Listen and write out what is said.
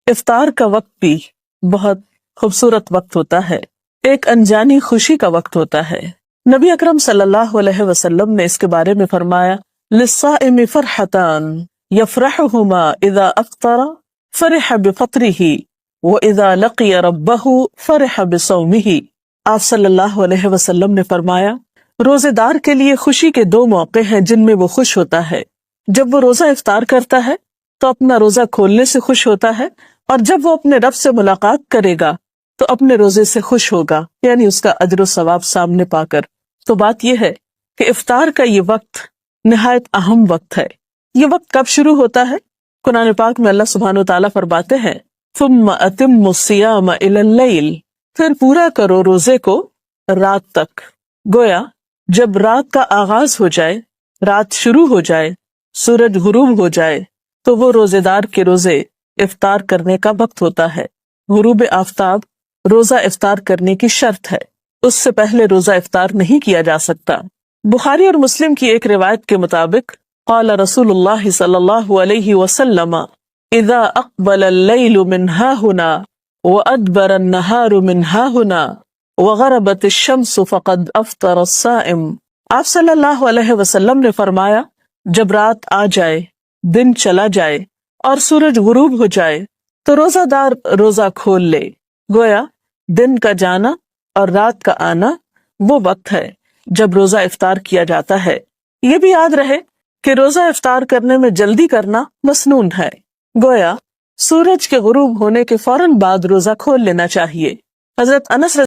افطار کا وقت بھی بہت خوبصورت وقت ہوتا ہے، ایک انجانی خوشی کا وقت ہوتا ہے۔ نبی اکرم صلی اللہ علیہ وسلم نے اس کے بارے میں فرمایا، للصائم فرحتان یفرحہما اذا افطر فرح بفطرہ واذا لقی ربہ فرح بصومہ۔ آپ صلی اللہ علیہ وسلم نے فرمایا، روزے دار کے لیے خوشی کے دو موقع ہیں جن میں وہ خوش ہوتا ہے۔ جب وہ روزہ افطار کرتا ہے تو اپنا روزہ کھولنے سے خوش ہوتا ہے، اور جب وہ اپنے رب سے ملاقات کرے گا تو اپنے روزے سے خوش ہوگا، یعنی اس کا اجر و ثواب سامنے پا کر۔ تو بات یہ ہے کہ افطار کا یہ وقت نہایت اہم وقت ہے۔ یہ وقت کب شروع ہوتا ہے؟ قرآن پاک میں اللہ سبحانہ وتعالیٰ فرماتے ہیں، ثم اتموا الصیام الی اللیل، پھر پورا کرو روزے کو رات تک۔ گویا جب رات کا آغاز ہو جائے، رات شروع ہو جائے، سورج غروب ہو جائے تو وہ روزے دار کے روزے افطار کرنے کا وقت ہوتا ہے۔ غروب آفتاب روزہ افطار کرنے کی شرط ہے، اس سے پہلے روزہ افطار نہیں کیا جا سکتا۔ بخاری اور مسلم کی ایک روایت کے مطابق قال رسول اللہ صلی اللہ علیہ وسلم، اذا اقبل اللیل من ہاہنا وادبر النہار من ہاہنا وغربت الشمس فقد افطر الصائم۔ آپ صلی اللہ علیہ وسلم نے فرمایا، جب رات آ جائے، دن چلا جائے اور سورج غروب ہو جائے تو روزہ دار روزہ کھول لے۔ گویا دن کا جانا اور رات کا آنا وہ وقت ہے جب روزہ افطار کیا جاتا ہے۔ یہ بھی یاد رہے کہ روزہ افطار کرنے میں جلدی کرنا مسنون ہے، گویا سورج کے غروب ہونے کے فوراً بعد روزہ کھول لینا چاہیے۔ حضرت انس